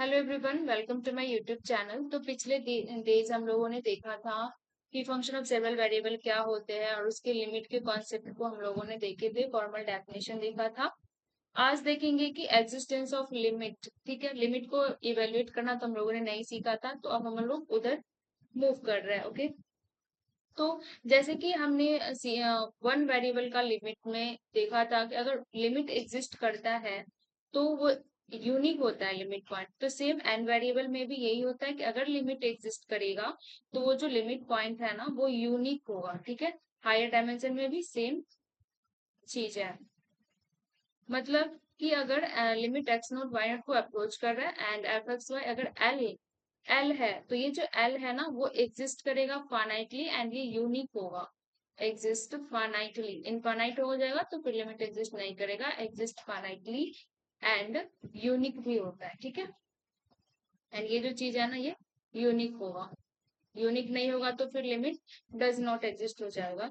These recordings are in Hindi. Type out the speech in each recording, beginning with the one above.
Hello everyone, welcome to my YouTube channel. तो पिछले डेज हम लोगों ने देखा था कि फंक्शन ऑफ सेवरल वेरिएबल क्या होते हैं और उसके लिमिट के कॉन्सेप्ट को हम लोगों ने देखे थे, फॉर्मल डेफिनेशन देखा था। आज देखेंगे कि एग्जिस्टेंस ऑफ लिमिट। ठीक है, लिमिट को इवेल्युएट करना तो हम लोगों ने नहीं सीखा था, तो अब हम लोग उधर मूव कर रहे हैं। ओके, तो जैसे कि हमने वन वेरिएबल का लिमिट में देखा था कि अगर लिमिट एग्जिस्ट करता है तो वो यूनिक होता है लिमिट पॉइंट। तो सेम एन वेरिएबल में भी यही होता है कि अगर लिमिट एग्जिस्ट करेगा तो वो जो लिमिट पॉइंट है ना वो यूनिक होगा। ठीक है, हायर डायमेंशन में भी सेम चीज है। मतलब कि अगर limit x naught y naught को अप्रोच कर रहा है एंड एफ एक्स वाई अगर एल एल है, तो ये जो एल है ना वो एग्जिस्ट करेगा फाइनाइटली एंड ये यूनिक होगा। एग्जिस्ट फाइनाइटली, इनफाइनाइट हो जाएगा तो फिर लिमिट एग्जिस्ट नहीं करेगा, एग्जिस्ट फाइनाइटली एंड यूनिक भी होता है। ठीक है, एंड ये जो चीज है ना ये यूनिक होगा। यूनिक नहीं होगा तो फिर लिमिट डज नॉट एग्जिस्ट हो जाएगा।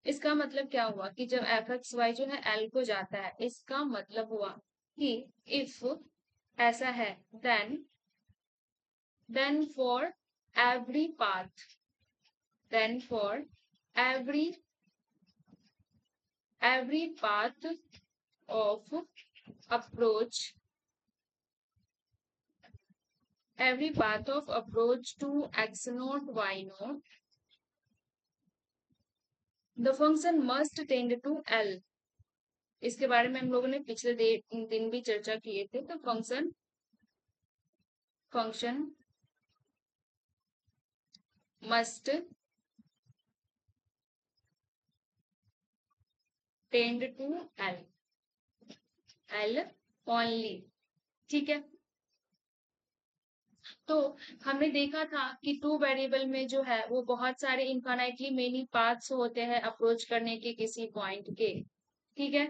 इसका मतलब क्या हुआ कि जब एफ एक्स वाई जो है एल को जाता है, इसका मतलब हुआ कि इफ ऐसा है then for every path, then for every path of approach, to x naught y naught, the function must tend to L। इसके बारे में हम लोगों ने पिछले दिन भी चर्चा किए थे। तो function must tend to L, L only. ठीक है, तो हमने देखा था कि टू वेरिएबल में जो है वो बहुत सारे इनफाइनाइटली मेनी पाथ्स होते हैं अप्रोच करने के किसी पॉइंट के। ठीक है,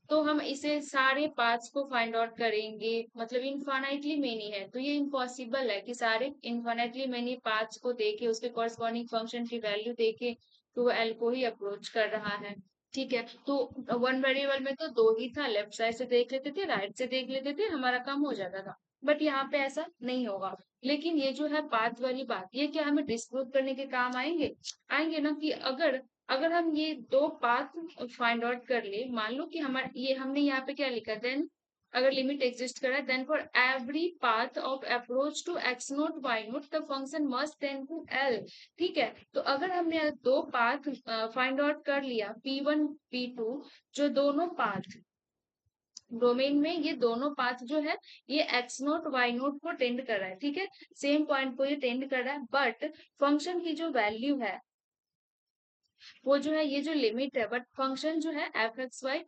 तो हम इसे सारे पाथ्स को फाइंड आउट करेंगे। मतलब इनफाइनाइटली मेनी है तो ये इम्पॉसिबल है कि सारे इनफाइनाइटली मेनी पाथ्स को देके उसके कॉरस्पॉन्डिंग फंक्शन की वैल्यू देके तो वो एल को ही अप्रोच कर रहा है। ठीक है, तो वन वेरिएबल में तो दो ही था, लेफ्ट साइड से देख लेते थे, राइट से देख लेते थे, हमारा काम हो जाता था। बट यहाँ पे ऐसा नहीं होगा। लेकिन ये जो है पाथ वाली बात, ये क्या हमें डिस्प्रूव करने के काम आएंगे? आएंगे ना, कि अगर अगर हम ये दो पाथ फाइंड आउट कर ले, मान लो कि हमारे ये हमने यहाँ पे क्या लिखा, देन अगर लिमिट एग्जिस्ट करा then for every path of approach to x naught y naught the function must tend to L. ठीक है, तो अगर हमने दो पाथ फाइंड आउट कर लिया P1 P2, जो दोनों पाथ डोमेन में, ये दोनों पाथ जो है ये एक्स नोट वाई नोट को टेंड कर रहा है। ठीक है, सेम पॉइंट को ये टेंड कर रहा है, बट फंक्शन की जो वैल्यू है वो जो है ये जो लिमिट है, बट फंक्शन जो है एफ एक्स वाई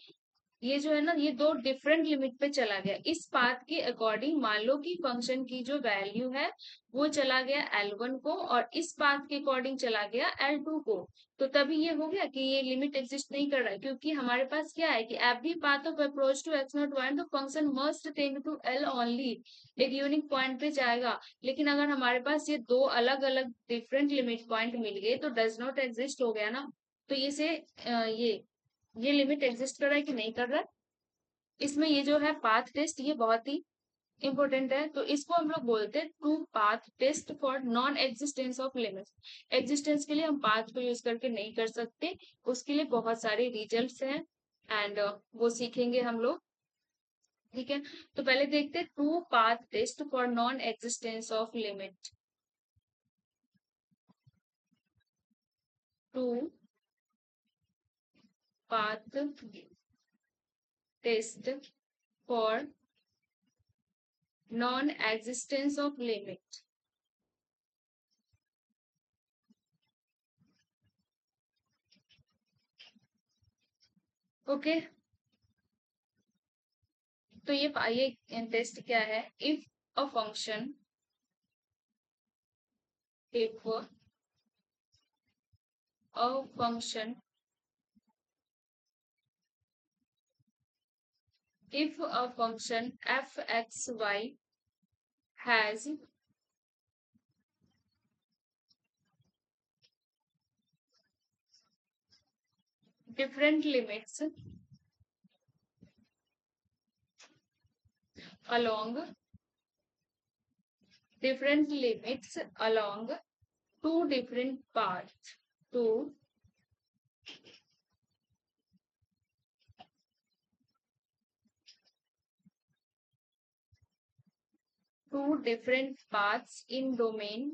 ये जो है ना ये दो डिफरेंट लिमिट पे चला गया। इस पाथ के अकॉर्डिंग मान लो कि फंक्शन की जो वैल्यू है वो चला गया L1 को और इस पाथ के अकॉर्डिंग चला गया L2 को। तो तभी ये हो गया कि ये लिमिट एग्जिस्ट नहीं कर रहा है, क्योंकि हमारे पास क्या है कि every path of approach to x naught one तो function must tend to L only, एक यूनिक पॉइंट पे जाएगा। लेकिन अगर हमारे पास ये दो अलग अलग डिफरेंट लिमिट पॉइंट मिल गए तो डज नॉट एग्जिस्ट हो गया ना। तो इसे ये लिमिट एग्जिस्ट कर रहा है कि नहीं कर रहा है, इसमें ये जो है पाथ टेस्ट ये बहुत ही इंपॉर्टेंट है। तो इसको हम लोग बोलते हैं two path test for non existence of limits. Existence के लिए हम पाथ को यूज करके नहीं कर सकते, उसके लिए बहुत सारे रिजल्ट्स हैं एंड वो सीखेंगे हम लोग। ठीक है, तो पहले देखते हैं two path test for non existence of limit. Two path test for non existence of limit. Okay, तो ये टेस्ट क्या है? If a function, if a function if a function f(x,y) has different limits along different limits along two different paths to two different paths in domain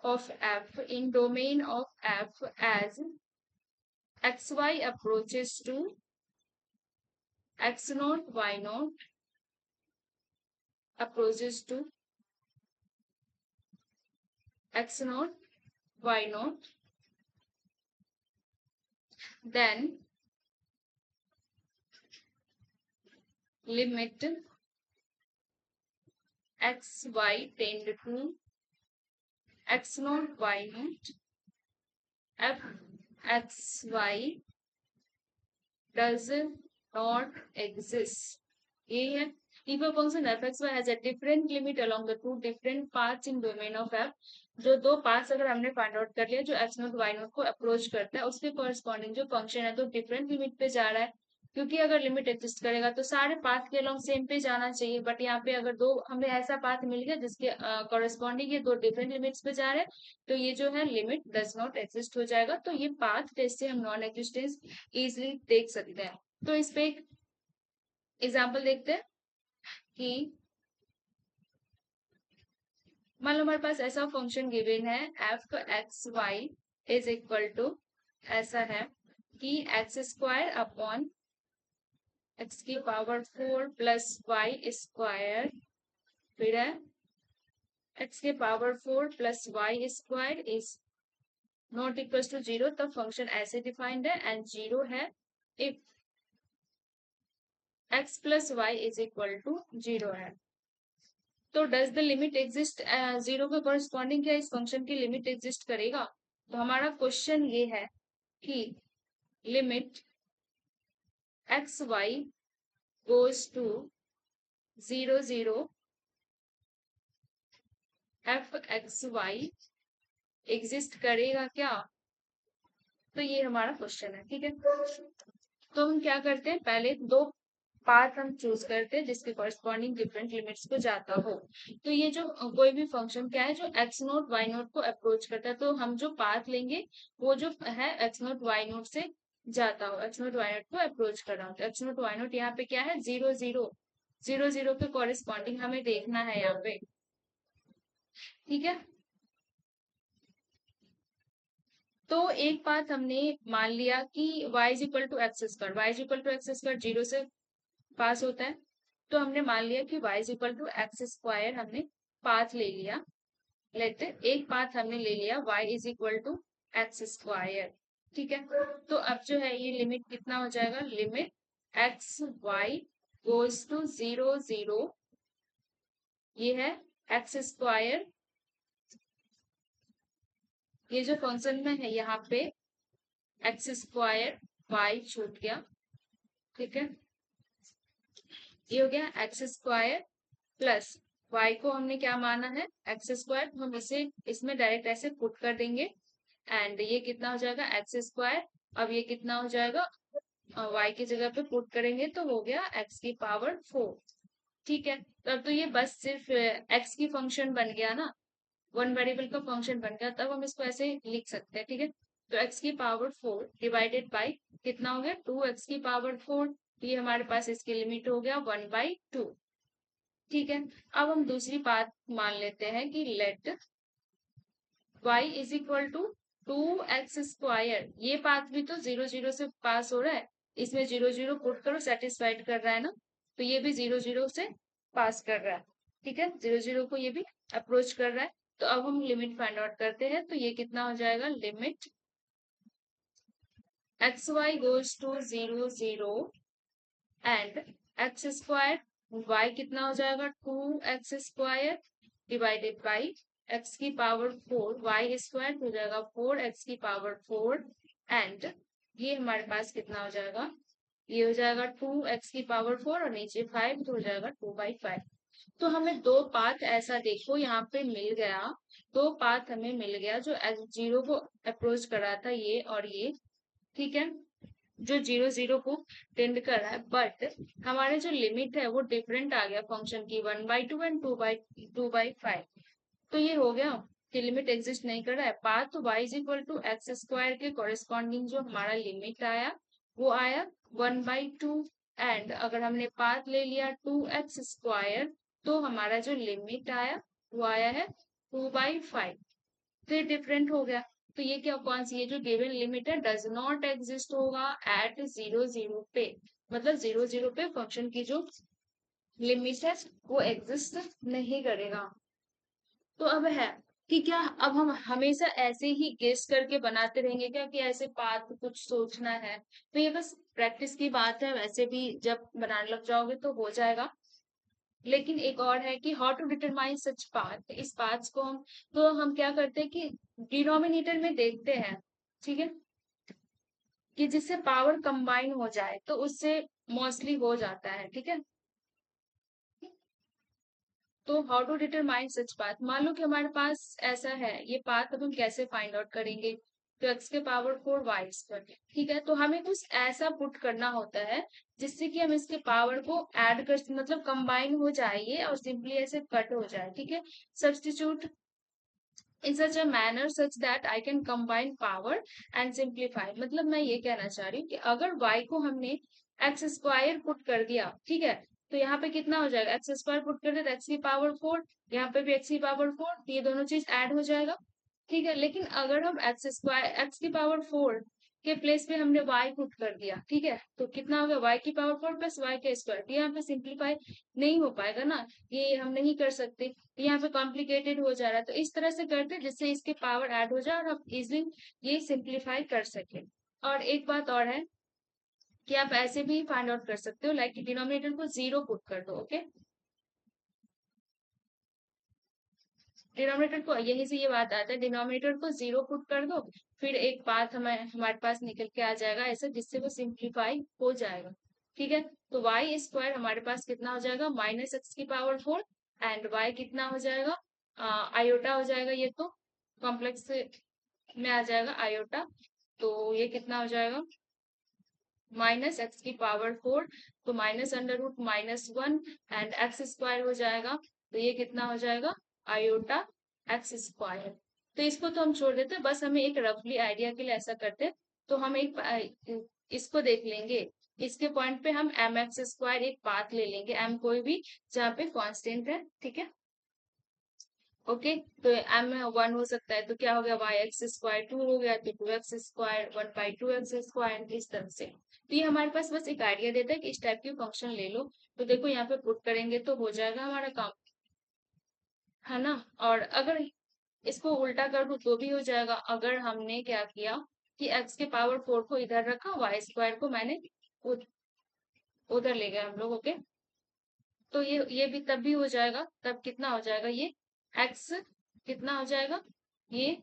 of f as xy approaches to x naught y naught approaches to x naught y naught, then limit x y tend to x naught y naught f x y does not exist. ये है if a function fxy has a different limit along the two different paths in domain of f, जो दो पाथ्स अगर हमने फाइंड आउट कर लिया जो x नोट y नोट को अप्रोच करता है उसके कॉरेस्पॉन्डिंग जो फंक्शन है तो डिफरेंट लिमिट पे जा रहा है, क्योंकि अगर लिमिट एग्जिस्ट करेगा तो सारे पाथ के अलोंग सेम पे जाना चाहिए, बट यहाँ पे अगर दो हमें ऐसा पाथ मिल गया जिसके कॉरेस्पॉन्डिंग ये दो डिफरेंट लिमिट्स पे जा रहे हैं, तो ये जो है लिमिट डज नॉट एग्जिस्ट हो जाएगा। तो ये पाथ टेस्ट से हम नॉन एग्जिस्टेंस इजिली देख सकते हैं। तो इस पे एक एग्जाम्पल देखते हैं कि मान लो हमारे पास ऐसा फंक्शन गिवन है f x y is equal to ऐसा है कि एक्स स्क्वायर अपॉन एक्स की पावर 4 प्लस वाई स्क्वायर, फिर है एक्स के power 4 plus y square is not equal to 0, तब फंक्शन ऐसे डिफाइंड है एंड 0 है if x plus y is equal to 0 है। तो डज द लिमिट एग्जिस्ट, 0 के कॉरेस्पॉन्डिंग क्या इस फंक्शन की लिमिट एग्जिस्ट करेगा? तो हमारा क्वेश्चन ये है कि limit x y goes to 0 0 f x y exist करेगा क्या? तो ये हमारा क्वेश्चन है, ठीक है। तो हम क्या करते हैं, पहले दो पाथ हम चूज करते हैं जिसके कॉरेस्पॉन्डिंग डिफरेंट लिमिट्स को जाता हो। तो ये जो कोई भी फंक्शन क्या है जो एक्स नोट वाई नोट को अप्रोच करता है, तो हम जो पाथ लेंगे वो जो है एक्स नोट वाई नोट से जाता हो, एक्स नोट वाई नोट को अप्रोच कर रहा हूँ। तो एक्स नोट वाई नोट यहाँ पे क्या है 0 0 0 0 के कॉरेस्पॉन्डिंग हमें देखना है यहाँ पे, ठीक है। तो एक बात हमने मान लिया कि y is equal to x square, y is equal to x square 0 से पास होता है, तो हमने मान लिया कि y is equal to x square हमने पाथ ले लिया, लेते एक पाथ हमने ले लिया y is equal to x square, ठीक है। तो अब जो है ये लिमिट कितना हो जाएगा, limit x y goes to 0 0, ये है एक्स स्क्वायर, ये जो फंक्शन में है यहाँ पे एक्स स्क्वायर वाई छूट गया, ठीक है, ये हो गया एक्स स्क्वायर प्लस वाई को हमने क्या माना है एक्स स्क्वायर, तो हम इसे इसमें डायरेक्ट ऐसे पुट कर देंगे एंड ये कितना हो जाएगा एक्स स्क्वायर, अब ये कितना हो जाएगा वाई की जगह पे पुट करेंगे तो हो गया एक्स की पावर 4, ठीक है। तब तो ये बस सिर्फ एक्स की फंक्शन बन गया ना, वन वेरिएबल का फंक्शन बन गया, तब हम इसको ऐसे लिख सकते हैं, ठीक है। तो एक्स की पावर 4 डिवाइडेड बाई कितना हो गया 2x की पावर 4, ये हमारे पास इसकी लिमिट हो गया 1/2, ठीक है। अब हम दूसरी बात मान लेते हैं कि let y is equal to 2x square, ये पाथ भी तो 0 0 से पास हो रहा है, इसमें 0 0 पुट करो सेटिस्फाइड कर रहा है ना, तो ये भी 0 0 से पास कर रहा है, ठीक है, 0 0 को ये भी अप्रोच कर रहा है। तो अब हम लिमिट फाइंड आउट करते हैं, तो ये कितना हो जाएगा, limit x y goes to 0 0 and x square y कितना हो जाएगा 2x square divided by x की पावर 4, वाई स्क्वायर हो जाएगा 4x की पावर 4 एंड ये हमारे पास कितना हो जाएगा, ये हो जाएगा 2x की पावर 4 और नीचे 5 तो हो जाएगा 2/5। तो हमें दो पाथ ऐसा देखो यहाँ पे मिल गया, दो पाथ हमें मिल गया जो x0 को अप्रोच कर रहा था, ये और ये, ठीक है। जो 0 0 को टेंड कर रहा है, बट हमारे जो लिमिट है वो डिफरेंट आ गया फंक्शन की 1/2 एंड 2/5। तो ये हो गया कि लिमिट एग्जिस्ट नहीं कर रहा है। Path y is equal to x square के कॉरेस्पॉन्डिंग जो हमारा लिमिट आया वो आया 1/2, एंड अगर हमने पाथ ले लिया 2x² तो हमारा जो लिमिट आया वो आया है 2/5। तो ये डिफरेंट हो गया। तो ये क्या कौन सी है जो गिवन लिमिट है डज नॉट एग्जिस्ट होगा एट 0 0 पे, मतलब 0 0 पे फंक्शन की जो लिमिट है वो एग्जिस्ट नहीं करेगा। तो अब है कि क्या अब हम हमेशा ऐसे ही गेस करके बनाते रहेंगे क्या कि ऐसे पाथ कुछ सोचना है? तो ये बस प्रैक्टिस की बात है, वैसे भी जब बनाने लग जाओगे तो हो जाएगा। लेकिन एक और है कि how to determine such path, इस पाथ्स को हम तो हम क्या करते हैं कि डिनोमिनेटर में देखते हैं, ठीक है, कि जिससे पावर कंबाइन हो जाए तो उससे मोस्टली हो जाता है, ठीक है। तो how to determine such path, मान लो कि हमारे पास ऐसा है ये पाथ, अब हम कैसे फाइंड आउट करेंगे? तो x⁴ y², ठीक है, तो हमें कुछ ऐसा पुट करना होता है जिससे कि हम इसके पावर को ऐड कर, मतलब कंबाइन हो जाए और सिंपली ऐसे कट हो जाए, ठीक है। Substitute in such a manner such that I can combine power and simplify, मतलब मैं ये कहना चाह रही हूँ कि अगर y को हमने x² पुट कर दिया, ठीक है, तो यहाँ पे कितना हो जाएगा, x² पुट कर दिया तो x⁴, यहाँ पे भी x⁴, ये दोनों चीज ऐड हो जाएगा, ठीक है। लेकिन अगर हम x⁴ के प्लेस पे हमने y पुट कर दिया, ठीक है, तो कितना हो गया y⁴ प्लस y², यहाँ पे सिंप्लीफाई नहीं हो पाएगा ना, ये हम नहीं कर सकते, यहाँ पे कॉम्प्लिकेटेड हो जा रहा है। तो इस तरह से करते हैं जिससे इसके पावर ऐड हो जाए और हम इजिली ये सिंप्लीफाई कर सके। और एक बात और है कि आप ऐसे भी फाइंड आउट कर सकते हो, लाइक डिनोमिनेटर को 0 पुट कर दो, ओके। डिनोमिनेटर को, यही से ये बात आता है, डिनोमिनेटर को 0 पुट कर दो, फिर एक पाथ हमारे पास निकल के आ जाएगा ऐसे जिससे वो सिंप्लीफाई हो जाएगा, ठीक है। तो y² हमारे पास कितना हो जाएगा -x⁴, एंड y कितना हो जाएगा आयोटा हो जाएगा, ये तो कॉम्प्लेक्स में आ जाएगा आयोटा, तो ये कितना हो जाएगा -x⁴, तो -√-1 एंड x² हो जाएगा, तो ये कितना हो जाएगा आयोटा x²। तो इसको तो हम छोड़ देते हैं, बस हमें एक रफली आइडिया के लिए ऐसा करते हैं। तो हम एक इसको देख लेंगे, इसके पॉइंट पे हम mx² एक पाथ ले लेंगे, m कोई भी जहाँ पे कांस्टेंट है, ठीक है। ओके, तो m 1 हो सकता है, तो क्या हो गया y² 2 हो गया, तो 2x² 1/2x², इस तरह से। तो ये हमारे पास बस एक आइडिया देता है कि इस टाइप की फंक्शन ले लो, तो देखो यहाँ पे पुट करेंगे तो हो जाएगा हमारा काम, है ना। और अगर इसको उल्टा कर दूं तो भी हो जाएगा, अगर हमने क्या किया कि x⁴ को इधर रखा, y² को मैंने उधर ले गए हम लोग, ओके। तो ये भी तब भी हो जाएगा, तब कितना हो जाएगा ये x कितना हो जाएगा, ये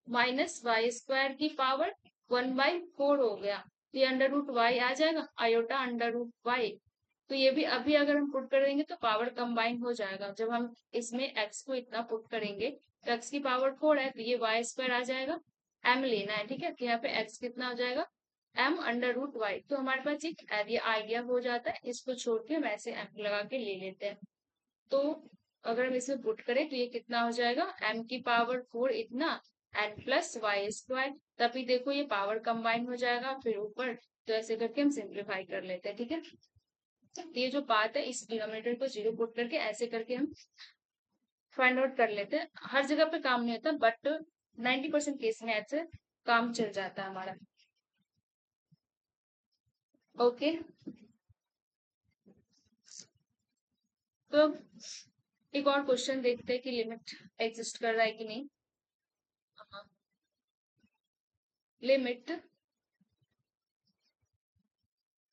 -y² की पावर 1/4 हो गया, तो ये √y आ जाएगा आयोटा √y। तो ये भी अभी अगर हम पुट करेंगे तो पावर कंबाइन हो जाएगा, जब हम इसमें x को इतना पुट करेंगे तो x की पावर 4 है, तो ये y² आ जाएगा, m लेना है, ठीक है, तो यहाँ पे x कितना हो जाएगा m√y। तो हमारे पास एक आइडिया हो जाता है, इसको छोड़ के हम ऐसे m लगा के ले लेते हैं। तो अगर हम इसमें पुट करें तो ये कितना हो जाएगा m⁴ इतना एंड प्लस y², तभी देखो ये पावर कंबाइन हो जाएगा फिर ऊपर, तो ऐसे करके हम सिंप्लीफाई कर लेते हैं, ठीक है। तो ये जो बात है इस डिनोमिनेटर को 0 पुट करके ऐसे करके हम फाइंड आउट कर लेते हैं। हर जगह पे काम नहीं होता, बट 90% केस में ऐसे काम चल जाता है हमारा, ओके। तो एक और क्वेश्चन देखते हैं कि लिमिट एग्जिस्ट कर रहा है कि नहीं। Limit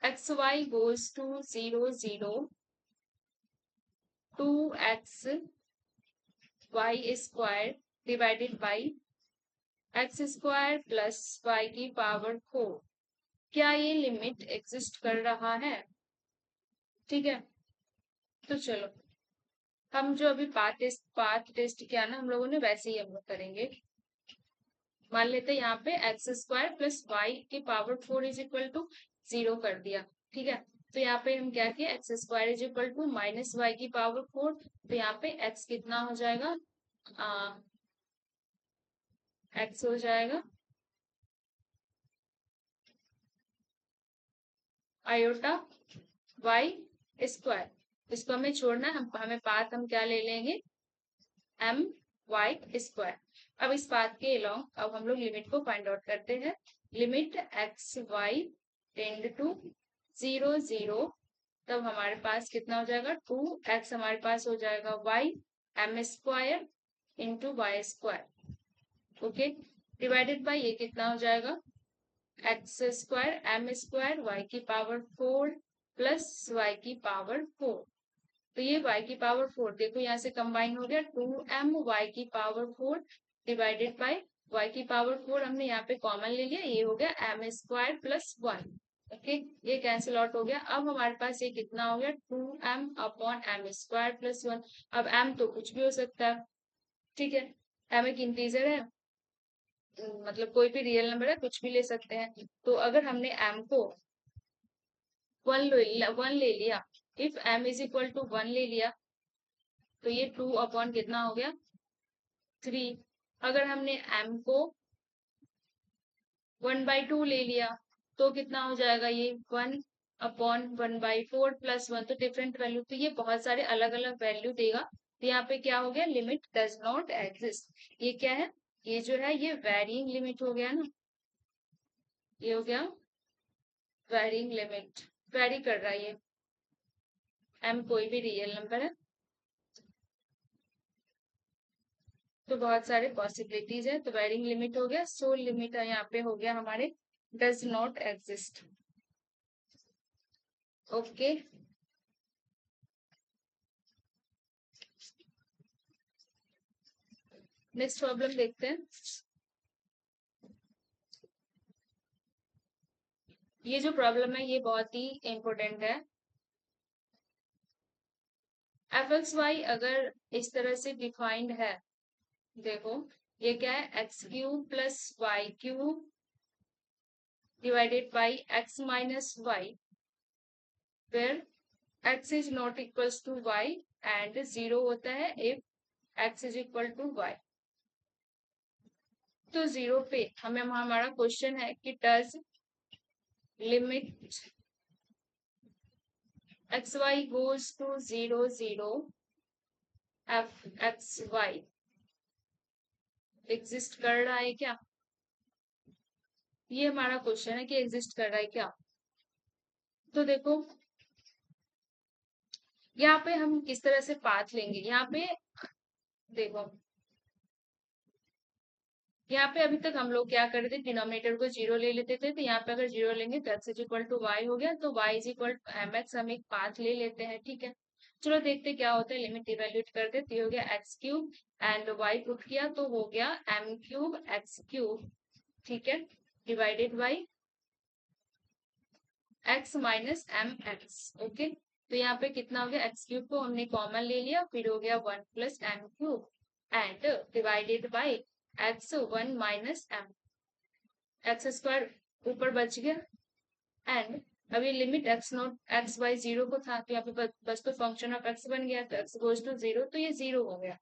xy goes to 0 0 2x y² divided by x² plus y की पावर 4, क्या ये लिमिट एग्जिस्ट कर रहा है? ठीक है, तो चलो हम जो अभी पाथ टेस्ट किया ना हम लोगों ने, वैसे ही हम लोग करेंगे। मान लेते हैं यहाँ पे एक्स स्क्वायर प्लस वाई की पावर 4 इज इक्वल टू 0 कर दिया। ठीक है, तो यहाँ पे हम क्या किए, x square is equal to minus y की पावर 4, तो यहाँ पे एक्स कितना हो जाएगा, एक्स हो जाएगा आयोटा वाई स्क्वायर। इसको हमें छोड़ना है, हमें पाथ हम क्या ले लेंगे, एम वाई स्क्वायर। अब इस पाथ के अलोंग अब हम लोग लिमिट को फाइंड आउट करते हैं। Limit x y tend to 0 0, तब हमारे पास कितना हो जाएगा, 2x हमारे पास हो जाएगा y m square into y square. Okay, divided by ये कितना हो जाएगा, x square m square y की पावर 4 प्लस वाई की पावर 4। तो ये y की पावर 4 देखो यहाँ से कंबाइन हो गया, 2m y की पावर 4 डिवाइडेड बाय y की पावर 4 हमने यहाँ पे कॉमन ले लिया, ये हो गया m स्क्वायर प्लस 1। ओके, ये कैंसिल आउट हो गया। अब हमारे पास ये कितना हो गया, 2m upon M square plus 1। अब m तो कुछ भी हो सकता है, ठीक है, m एक इंटीजर है, मतलब कोई भी रियल नंबर है, कुछ भी ले सकते हैं। तो अगर हमने m को 1 ले लिया, if m is equal to 1 ले लिया, तो ये 2 अपॉन कितना हो गया, 3। अगर हमने m को 1/2 ले लिया तो कितना हो जाएगा, ये 1 अपॉन 1/4 प्लस 1, तो डिफरेंट वैल्यू, तो ये बहुत सारे अलग अलग वैल्यू देगा। तो यहाँ पे क्या हो गया, लिमिट डज नॉट एग्जिस्ट। ये क्या है, ये जो है ये वैरिंग लिमिट हो गया ना, ये हो गया वैरिंग लिमिट, वैरी कर रहा है ये, m कोई भी रियल नंबर है। तो बहुत सारे पॉसिबिलिटीज है, तो वेरिंग लिमिट हो गया, सो लिमिट यहाँ पे हो गया हमारे does not exist. Okay, next problem देखते हैं। ये जो प्रॉब्लम है ये बहुत ही इंपॉर्टेंट है। एफ एक्स वाई अगर इस तरह से डिफाइंड है, देखो ये क्या है, x cube plus y cube divided by x minus y, where x is not equals to y and 0 होता है if x is equal to y। तो 0 पे हमें हमारा क्वेश्चन है कि does limit x y goes to 0 0 f x y exist कर रहा है क्या, ये हमारा क्वेश्चन है कि एग्जिस्ट कर रहा है क्या। तो देखो यहाँ पे हम किस तरह से पाथ लेंगे, यहाँ पे देखो, यहाँ पे अभी तक हम लोग क्या कर रहे थे, डिनोमिनेटर को 0 ले लेते थे, तो यहाँ पे अगर 0 लेंगे तो x is equal to y हो गया, तो y is equal to m x, हम एक पाथ ले लेते हैं। ठीक है, चलो देखते क्या होता है, लिमिट इवेल्यूट करते, तो ये हो गया x cube and y put किया तो हो गया एम क्यूब एक्स क्यूब, ठीक है, divided by x minus m x. Okay, तो यहाँ पे कितना हो गया, एक्स क्यूब को हमने कॉमन ले लिया, फिर हो गया 1 plus m cube and divided by x 1 minus m x square ऊपर बच गया। एंड अभी limit x naught x by 0 को था, तो यहाँ पे बस तो फंक्शन ऑफ एक्स बन गया, तो एक्स गोज टू 0, तो ये 0 हो गया।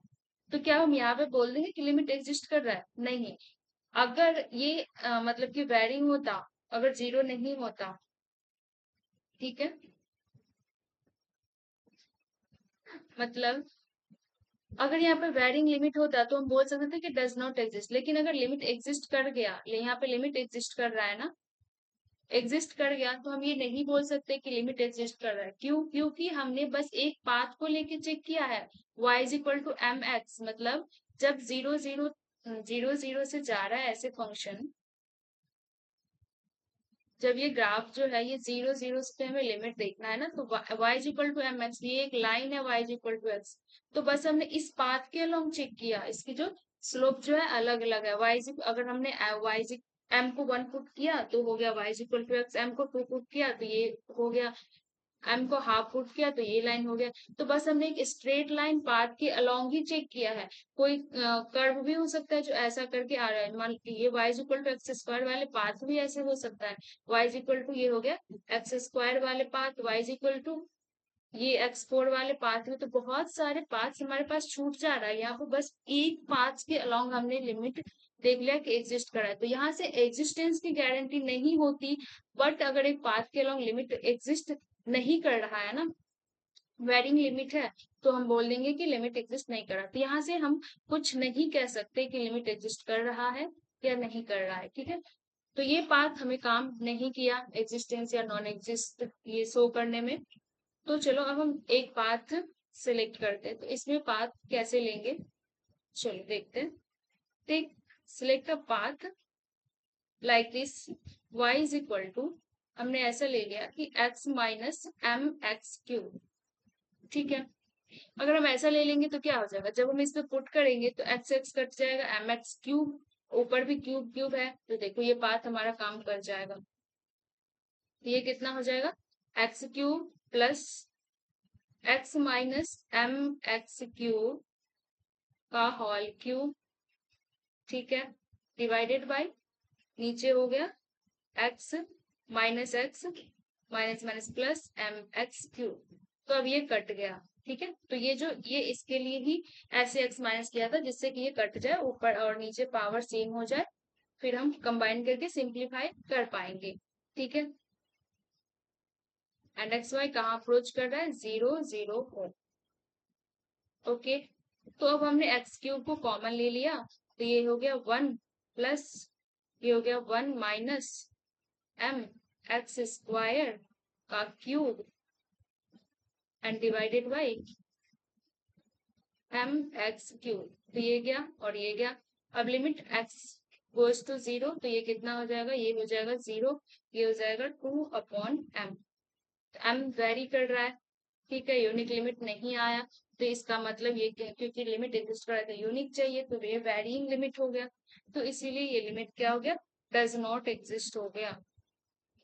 तो क्या हम यहाँ पे बोल देंगे कि लिमिट एग्जिस्ट कर रहा है, नहीं। अगर ये मतलब कि वेरिंग होता, अगर 0 नहीं होता, ठीक है, मतलब अगर यहाँ पे वेरिंग लिमिट होता तो हम बोल सकते थे कि डज नॉट एग्जिस्ट, लेकिन अगर लिमिट एग्जिस्ट कर गया, यहाँ पे लिमिट एग्जिस्ट कर रहा है ना, एग्जिस्ट कर गया, तो हम ये नहीं बोल सकते कि लिमिट एग्जिस्ट कर रहा है। क्यों, क्योंकि हमने बस एक पाथ को लेके चेक किया है, y is equal to m x, मतलब जब 0 0 0 0 से जा रहा है ऐसे फंक्शन, जब ये ग्राफ जो है ये 0 0 पे हमें लिमिट देखना है ना, तो y is equal to m x, ये एक लाइन है y is equal to x, तो बस हमने इस पाथ के अलोंग चेक किया, इसकी जो स्लोप जो है अलग अलग है। अगर हमने y एम को 1 पुट किया तो हो गया y is equal to x, m को 2 पुट किया तो ये हो गया m को हाफ पुट किया तो ये लाइन हो गया। तो बस हमने एक स्ट्रेट लाइन पाथ के अलोंग ही चेक किया है। कोई कर्व भी हो सकता है जो ऐसा करके आ रहा है, मान लीजिए y is equal to x square वाले पाथ भी ऐसे हो सकता है। y इज इक्वल टू ये हो गया एक्स स्क्वायर वाले path, y is equal to ये x4 वाले पाथ में। तो बहुत सारे पाथ्स हमारे पास छूट जा रहा है। यहाँ पे बस एक पाथ के अलोंग हमने लिमिट देख लिया कि एग्जिस्ट कर रहा है। तो यहाँ से एग्जिस्टेंस की गारंटी नहीं होती, बट अगर एक पाथ के अलोंग लिमिट एग्जिस्ट नहीं कर रहा है ना, वेरिंग लिमिट है, तो हम बोल देंगे कि लिमिट एग्जिस्ट नहीं कर रहा। तो यहाँ से हम कुछ नहीं कह सकते कि लिमिट एग्जिस्ट कर रहा है या नहीं कर रहा है, ठीक है। तो ये पाथ हमें काम नहीं किया एग्जिस्टेंस या नॉन एग्जिस्ट ये शो करने में। तो चलो अब हम एक पाथ सिलेक्ट करते हैं। तो इसमें पाथ कैसे लेंगे, चलो देखते हैं। Take select a path like this, y is equal to, हमने ऐसा ले लिया कि x minus m x cube, ठीक है। अगर हम ऐसा ले लेंगे तो क्या हो जाएगा, जब हम इस पे पुट करेंगे तो x x कट जाएगा, एम एक्स क्यूब, ऊपर भी क्यूब क्यूब है, तो देखो ये पाथ हमारा काम कर जाएगा। तो ये कितना हो जाएगा, x cube plus x minus m x cube का होल क्यूब, ठीक है, डिवाइडेड बाय नीचे हो गया x minus x minus minus plus m x cube. तो अब ये कट गया, ठीक है। तो ये जो ये इसके लिए ही ऐसे x माइनस किया था जिससे कि ये कट जाए, ऊपर और नीचे पावर सेम हो जाए, फिर हम कंबाइन करके सिंप्लीफाई कर पाएंगे, ठीक है। एंड एक्स वाई कहाँ अप्रोच कर रहा है, 0 0 4, ओके। तो अब हमने एक्स क्यूब को कॉमन ले लिया, तो ये हो गया 1 प्लस ये हो गया 1 माइनस एम एक्स स्क्वायर का cube and divided by m x cube. तो ये गया और ये गया। अब लिमिट एक्स गोज टू 0, तो ये कितना हो जाएगा, ये हो जाएगा 0, ये हो जाएगा 2/m। m वेरी कर रहा है, ठीक है, यूनिक लिमिट नहीं आया। तो इसका मतलब ये क्योंकि लिमिट एग्जिस्ट कर रहा था, यूनिक चाहिए, तो ये वेरिंग लिमिट हो गया। तो इसीलिए ये लिमिट क्या हो गया, डज नॉट एग्जिस्ट हो गया।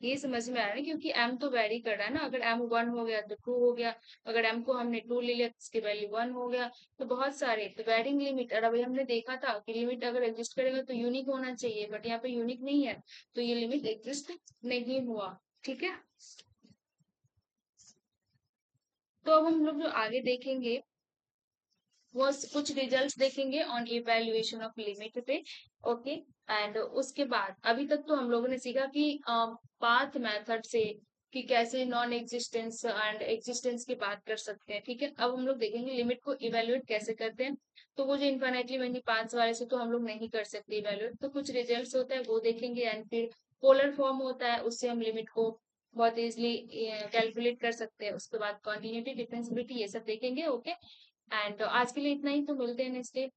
ये समझ में आ रहा है, क्योंकि m तो वेरी कर रहा है ना, अगर m 1 हो गया तो 2 हो गया, अगर m को हमने 2 ले लिया तो इसकी वैल्यू 1 हो गया। तो बहुत सारे तो वेरिंग लिमिट, और अभी हमने देखा था कि लिमिट अगर एग्जिस्ट करेगा तो यूनिक होना चाहिए, बट यहाँ पे यूनिक नहीं है, तो ये लिमिट एग्जिस्ट नहीं हुआ, ठीक है। तो अब हम लोग जो आगे देखेंगे वो कुछ रिजल्ट्स देखेंगे ऑन इवैल्यूएशन ऑफ लिमिट पे, ओके। एंड उसके बाद अभी तक तो हम लोगों ने सीखा कि पाथ मेथड से कि कैसे नॉन एग्जिस्टेंस एंड एग्जिस्टेंस की बात कर सकते हैं, ठीक है। अब हम लोग देखेंगे लिमिट को इवैल्यूएट कैसे करते हैं। तो वो जो इन्फिनिटली मेनी पाथ्स वाले से तो हम लोग नहीं कर सकते इवैल्यूएट, तो कुछ रिजल्ट्स होता है वो देखेंगे, एंड फिर पोलर फॉर्म होता है, उससे हम लिमिट को बहुत इजिली कैलकुलेट कर सकते हैं। उसके बाद कॉन्टिन्यूटी डिफरेंसिबिलिटी ये सब देखेंगे, ओके। एंड आज के लिए इतना ही, तो मिलते हैं नेक्स्ट डे।